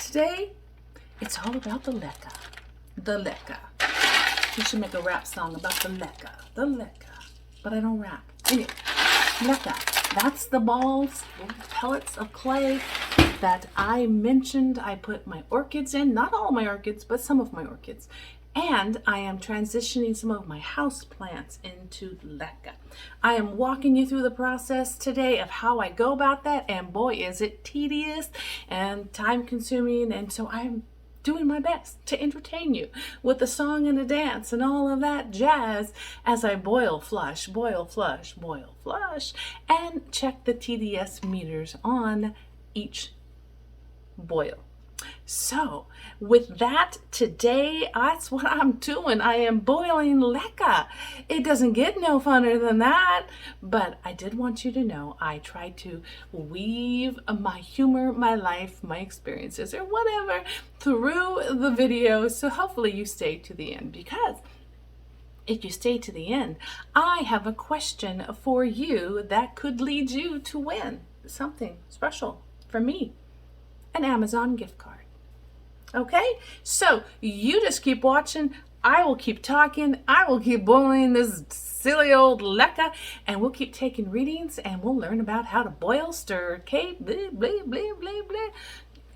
Today, it's all about the Leca. The Leca. We should make a rap song about the Leca. The Leca. But I don't rap. Anyway, Leca. That's the balls, pellets of clay that I mentioned I put my orchids in. Not all my orchids, but some of my orchids. And I am transitioning some of my house plants into Leca. I am walking you through the process today of how I go about that, and boy is it tedious and time consuming, and so I'm doing my best to entertain you with a song and a dance and all of that jazz as I boil, flush, boil, flush, boil, flush, and check the TDS meters on each boil. So with that, today, that's what I'm doing. I am boiling Leca. It doesn't get no funner than that, but I did want you to know I try to weave my humor, my life, my experiences, or whatever through the video. So hopefully you stay to the end, because if you stay to the end, I have a question for you that could lead you to win something special from me. An Amazon gift card. Okay, so you just keep watching. I will keep talking. I will keep boiling this silly old Leca, and we'll keep taking readings, and we'll learn about how to boil, stir, cake, blah, blah, blah, blah, blah.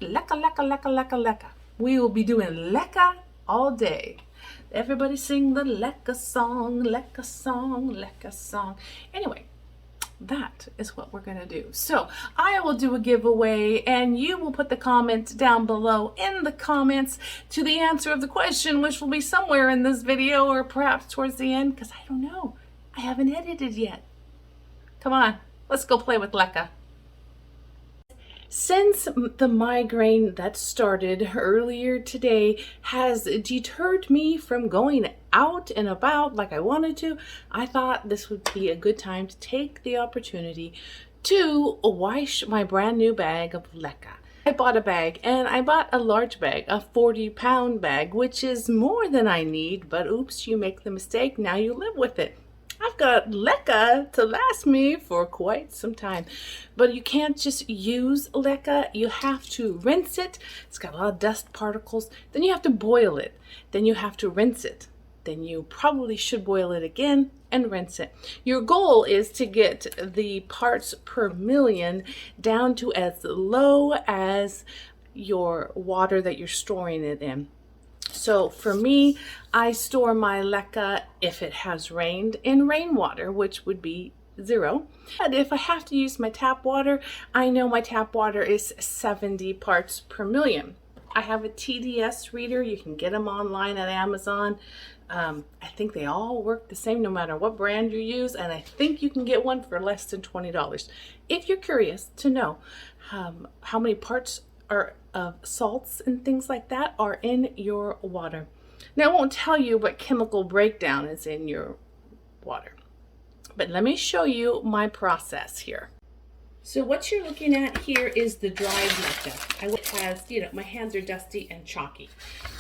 Leca, Leca, Leca, Leca, Leca. We will be doing Leca all day. Everybody sing the Leca song, Leca song, Leca song. Anyway, that is what we're going to do. So I will do a giveaway, and you will put the comment down below in the comments to the answer of the question, which will be somewhere in this video or perhaps towards the end, because I don't know. I haven't edited yet. Come on, let's go play with Leca. Since the migraine that started earlier today has deterred me from going out and about like I wanted to, I thought this would be a good time to take the opportunity to wash my brand new bag of Leca. I bought a bag, and I bought a large bag, a 40-pound bag, which is more than I need, but oops, you make the mistake, now you live with it. I've got Leca to last me for quite some time. But you can't just use Leca. You have to rinse it. It's got a lot of dust particles. Then you have to boil it. Then you have to rinse it. Then you probably should boil it again and rinse it. Your goal is to get the parts per million down to as low as your water that you're storing it in. So for me, I store my Leca, if it has rained, in rainwater, which would be 0. But if I have to use my tap water, I know my tap water is 70 parts per million. I have a TDS reader. You can get them online at Amazon. I think they all work the same no matter what brand you use, and I think you can get one for less than $20. If you're curious to know how many parts of salts and things like that are in your water. Now, I won't tell you what chemical breakdown is in your water, but let me show you my process here. So what you're looking at here is the dried Leca. It has, my hands are dusty and chalky.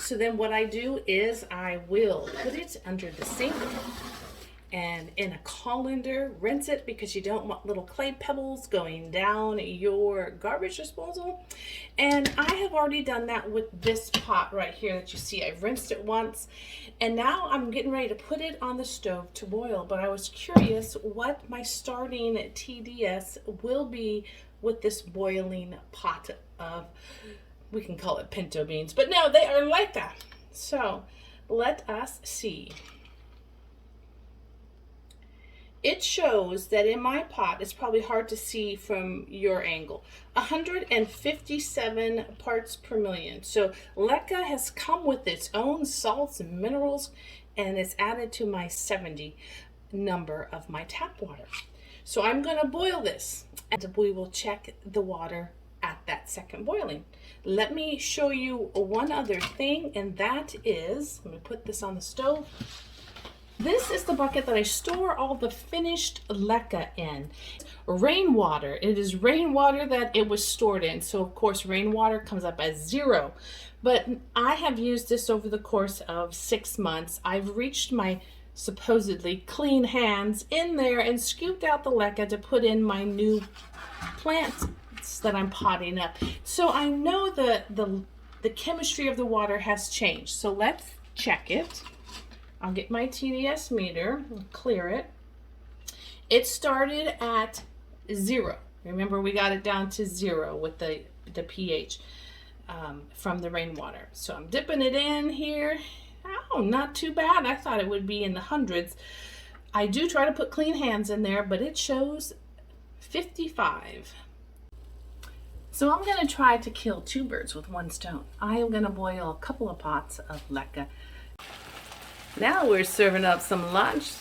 So then what I do is I will put it under the sink and in a colander, rinse it, because you don't want little clay pebbles going down your garbage disposal. And I have already done that with this pot right here that you see. I've rinsed it once, and now I'm getting ready to put it on the stove to boil. But I was curious what my starting TDS will be with this boiling pot of, we can call it pinto beans, but no, they are Leca. So let us see. It shows that in my pot, it's probably hard to see from your angle, 157 parts per million. So Leca has come with its own salts and minerals, and it's added to my 70 number of my tap water. So I'm going to boil this, and we will check the water at that second boiling. Let me show you one other thing, and that is, let me put this on the stove. This is the bucket that I store all the finished Leca in. Rainwater. It is rainwater that it was stored in. So of course rainwater comes up as 0. But I have used this over the course of 6 months. I've reached my supposedly clean hands in there and scooped out the Leca to put in my new plants that I'm potting up. So I know the the chemistry of the water has changed. So let's check it. I'll get my TDS meter and clear it. It started at 0. Remember, we got it down to 0 with the pH from the rainwater. So I'm dipping it in here. Oh, not too bad. I thought it would be in the hundreds. I do try to put clean hands in there, but it shows 55. So I'm going to try to kill 2 birds with 1 stone. I am going to boil a couple of pots of Leca. Now we're serving up some lunch.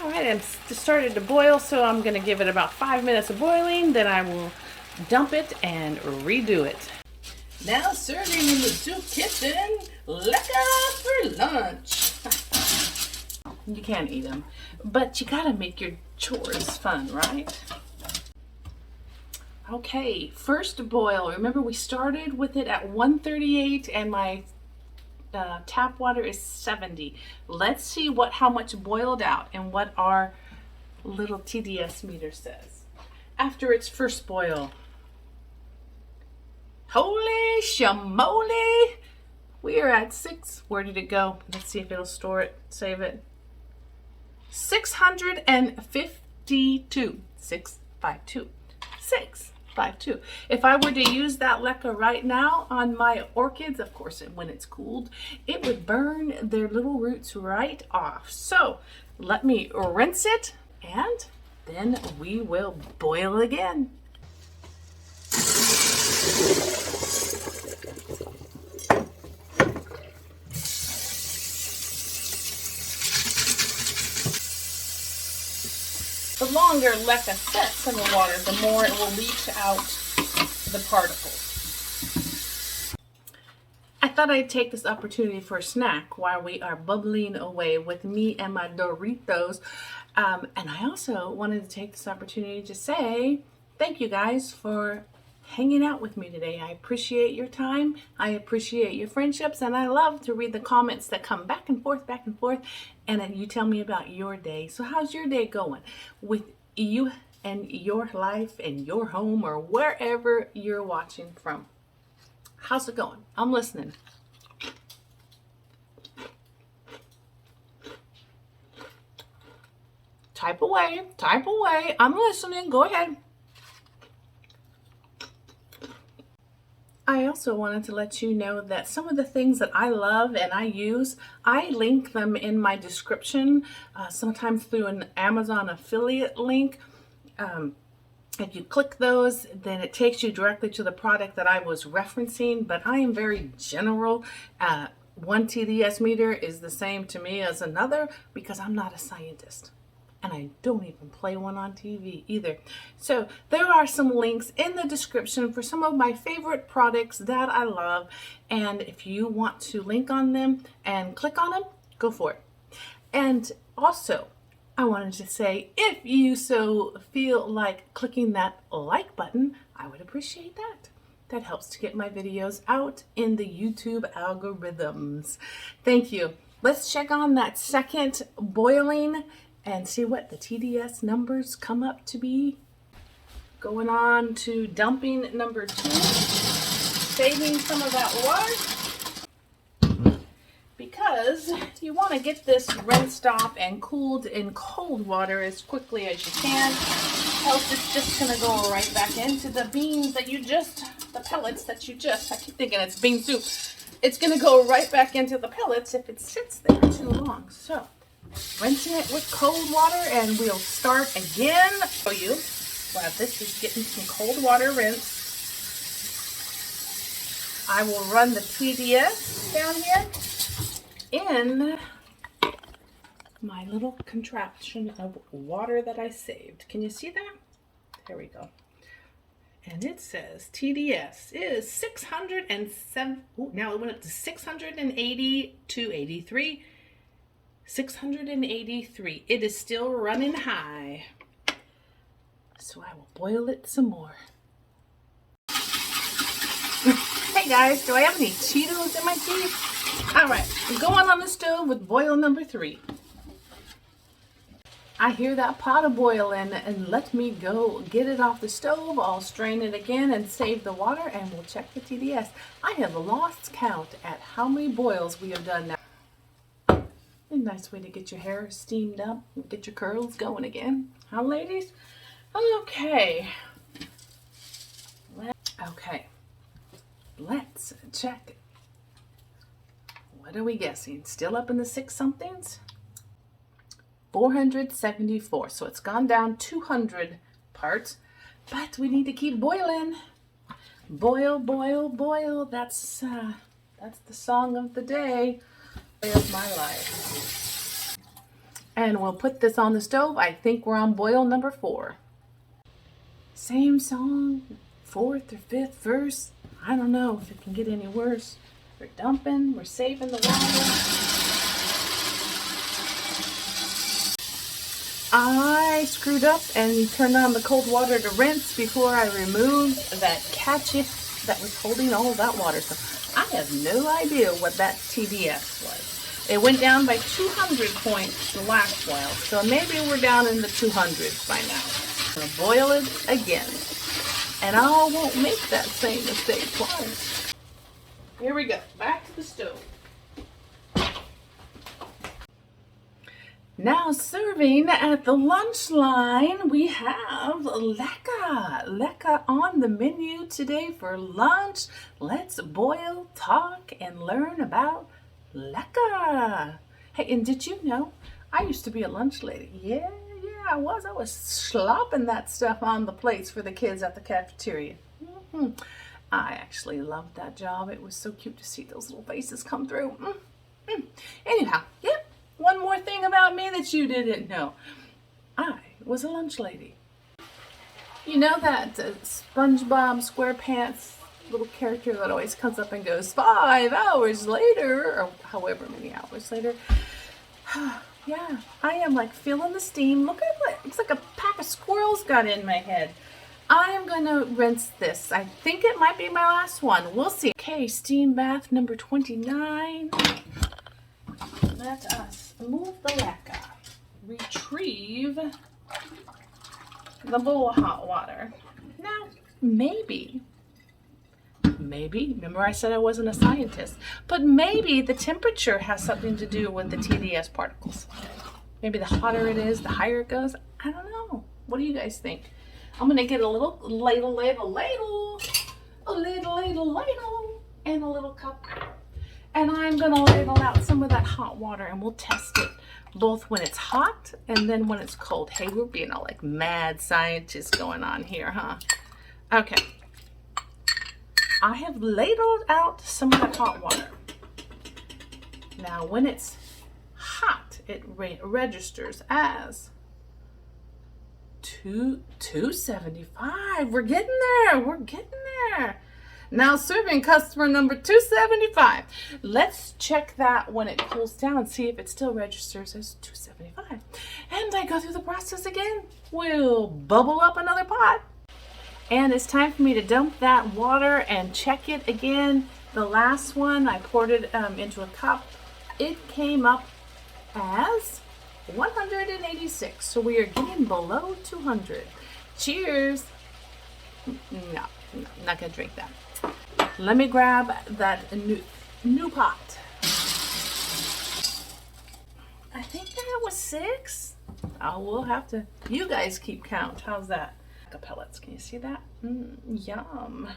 All right, it's started to boil, so I'm going to give it about 5 minutes of boiling. Then I will dump it and redo it. Now serving in the soup kitchen, Leca for lunch. You can't eat them, but you got to make your chores fun, right? Okay, first boil. Remember, we started with it at 138 and my tap water is 70. Let's see how much boiled out and what our little TDS meter says after its first boil. Holy shamoly! We are at 6. Where did it go? Let's see if it'll store it, save it. 652. 652. 652. If I were to use that Leca right now on my orchids, of course, when it's cooled, it would burn their little roots right off. So let me rinse it and then we will boil again. The longer Leca sets in the water, the more it will leach out the particles. I thought I'd take this opportunity for a snack while we are bubbling away with me and my Doritos. And I also wanted to take this opportunity to say thank you guys for hanging out with me today. I appreciate your time. I appreciate your friendships, and I love to read the comments that come back and forth, and then you tell me about your day. So how's your day going with you and your life and your home or wherever you're watching from? How's it going? I'm listening. Type away. I'm listening. Go ahead. I also wanted to let you know that some of the things that I love and I use, I link them in my description, sometimes through an Amazon affiliate link. If you click those, then it takes you directly to the product that I was referencing, but I am very general. One TDS meter is the same to me as another because I'm not a scientist. And I don't even play one on TV either. So there are some links in the description for some of my favorite products that I love. And if you want to link on them and click on them, go for it. And also, I wanted to say, if you so feel like clicking that like button, I would appreciate that. That helps to get my videos out in the YouTube algorithms. Thank you. Let's check on that second boiling and see what the TDS numbers come up to be. Going on to dumping number 2, saving some of that water because you want to get this rinsed off and cooled in cold water as quickly as you can, else it's just going to go right back into the beans that the pellets that you just, I keep thinking it's bean soup. It's going to go right back into the pellets if it sits there too long. So rinsing it with cold water, and we'll start again. Show you. Wow, this is getting some cold water rinse. I will run the TDS down here in my little contraption of water that I saved. Can you see that? There we go. And it says TDS is 607. Ooh, now it went up to 680 to 83. 683. It is still running high. So I will boil it some more. Hey guys, do I have any Cheetos in my teeth? Alright, I'm going on the stove with boil number 3. I hear that pot a boiling, and let me go get it off the stove. I'll strain it again and save the water, and we'll check the TDS. I have lost count at how many boils we have done now. A nice way to get your hair steamed up and get your curls going again. Huh, ladies? Okay. Let's check. What are we guessing? Still up in the 6 somethings? 474. So it's gone down 200 parts, but we need to keep boiling. Boil, boil, boil. That's the song of the day. Boil my life. And we'll put this on the stove. I think we're on boil number 4. Same song, 4th or 5th verse. I don't know if it can get any worse. We're dumping, we're saving the water. I screwed up and turned on the cold water to rinse before I removed that catchit that was holding all of that water. So I have no idea what that TDS was. It went down by 200 points the last while, so maybe we're down in the 200s by now. I'm going to boil it again, and I won't make that same mistake twice. Here we go, back to the stove. Now serving at the lunch line, we have Leca. Leca on the menu today for lunch. Let's boil, talk, and learn about Leca. Hey, and did you know I used to be a lunch lady? Yeah, I was. I was slopping that stuff on the plates for the kids at the cafeteria. I actually loved that job. It was so cute to see those little faces come through. Anyhow, yep. One more thing about me that you didn't know. I was a lunch lady. You know that SpongeBob SquarePants little character that always comes up and goes, 5 hours later, or however many hours later. Yeah, I am like feeling the steam. Look at what, it's like a pack of squirrels got in my head. I am going to rinse this. I think it might be my last one. We'll see. Okay, steam bath number 29. Let us move the Leca. Retrieve the bowl of hot water. Now, maybe, remember I said I wasn't a scientist, but maybe the temperature has something to do with the TDS particles. Maybe the hotter it is, the higher it goes. I don't know. What do you guys think? I'm going to get a little ladle, and a little cup. And I'm going to ladle out some of that hot water, and we'll test it both when it's hot and then when it's cold. Hey, we're being all like mad scientists going on here, huh? Okay. I have ladled out some of that hot water. Now, when it's hot, it registers as 275. We're getting there. Now serving customer number 275. Let's check that when it cools down and see if it still registers as 275. And I go through the process again. We'll bubble up another pot. And it's time for me to dump that water and check it again. The last one, I poured it into a cup. It came up as 186. So we are getting below 200. Cheers. No, not gonna drink that. Let me grab that new pot. I think that was 6. Oh, we'll have to, you guys keep count. How's that? The pellets, can you see that? Yum.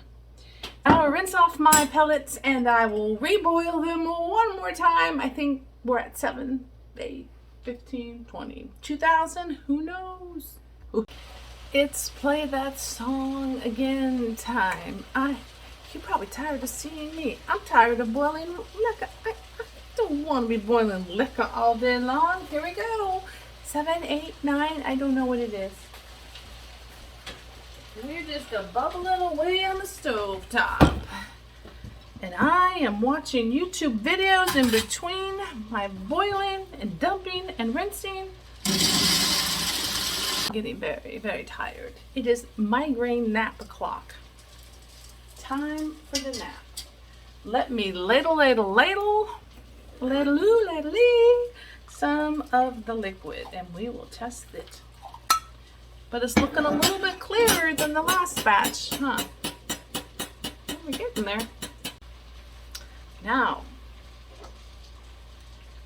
I'll rinse off my pellets and I will reboil them one more time. I think we're at 7, 8, 15, 20, 2,000. Who knows? It's play that song again time. You're probably tired of seeing me. I'm tired of boiling Leca. I don't want to be boiling Leca all day long. Here we go. 7, 8, 9. I don't know what it is. We're just a bubbling away on the stove top. And I am watching YouTube videos in between my boiling and dumping and rinsing. I'm getting very, very tired. It is migraine nap o'clock. Time for the nap. Let me ladle. some of the liquid and we will test it. But it's looking a little bit clearer than the last batch, huh? We're getting there. Now,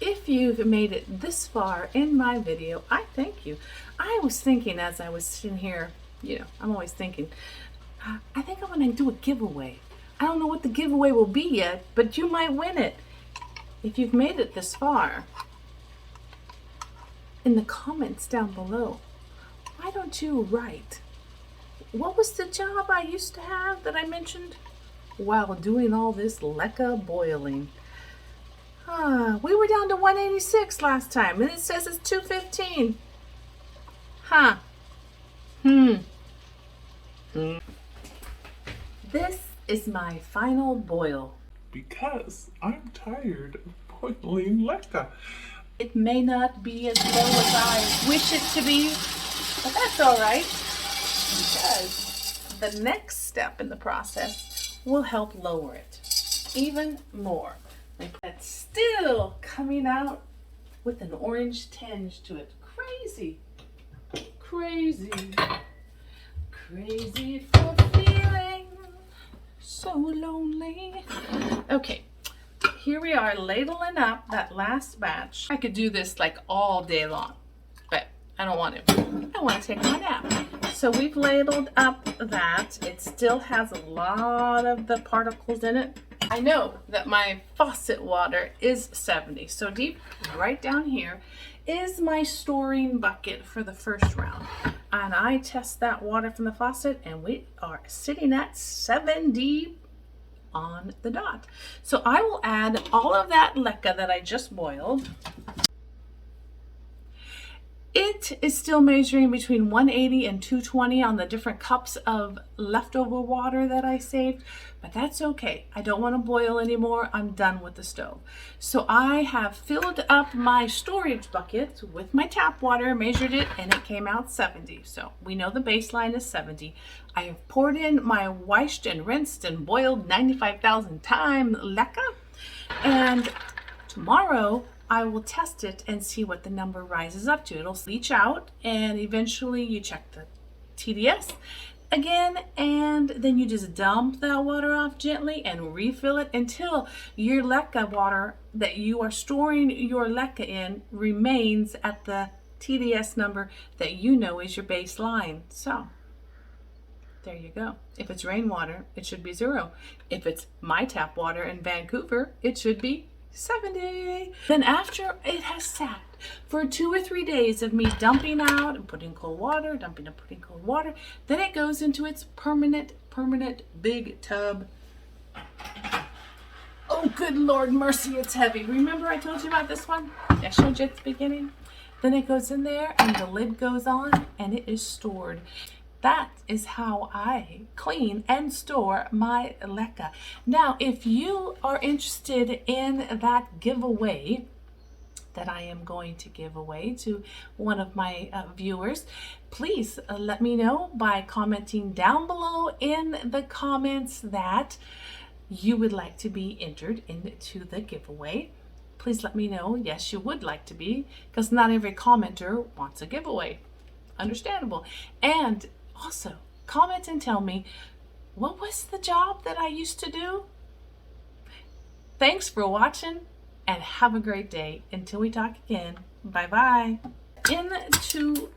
if you've made it this far in my video, I thank you. I was thinking as I was sitting here, I'm always thinking, I think I'm going to do a giveaway. I don't know what the giveaway will be yet, but you might win it. If you've made it this far, in the comments down below, why don't you write, what was the job I used to have that I mentioned while doing all this Leca boiling? We were down to 186 last time, and it says it's 215. Huh. This is my final boil. Because I'm tired of boiling Leca. It may not be as low as I wish it to be, but that's all right, because the next step in the process will help lower it even more. It's still coming out with an orange tinge to it. Crazy, crazy, crazy for feeling so lonely. Okay, here we are ladling up that last batch. I could do this like all day long, but I don't want to. I want to take my nap. So we've ladled up that. It still has a lot of the particles in it. I know that my faucet water is 70. So deep right down here is my storing bucket for the first round. And I test that water from the faucet and we are sitting at 70 on the dot. So I will add all of that Leca that I just boiled. It is still measuring between 180 and 220 on the different cups of leftover water that I saved, but that's okay. I don't want to boil anymore. I'm done with the stove. So I have filled up my storage bucket with my tap water, measured it, and it came out 70. So we know the baseline is 70. I have poured in my washed and rinsed and boiled 95,000 times Leca, and tomorrow I will test it and see what the number rises up to. It'll leach out and eventually you check the TDS again, and then you just dump that water off gently and refill it until your Leca water that you are storing your Leca in remains at the TDS number that you know is your baseline. So there you go. If it's rainwater, it should be 0. If it's my tap water in Vancouver, it should be 70. Then after it has sat for 2 or 3 days of me dumping out and putting cold water, dumping and putting cold water, then it goes into its permanent big tub. Oh, good Lord mercy, it's heavy. Remember I told you about this one? I showed you at the beginning. Then it goes in there and the lid goes on and it is stored. That is how I clean and store my Leca. Now, if you are interested in that giveaway that I am going to give away to one of my viewers, please let me know by commenting down below in the comments that you would like to be entered into the giveaway. Please let me know, yes, you would like to be, because not every commenter wants a giveaway. Understandable. And also, comment and tell me, what was the job that I used to do? Thanks for watching and have a great day. Until we talk again, bye-bye. Into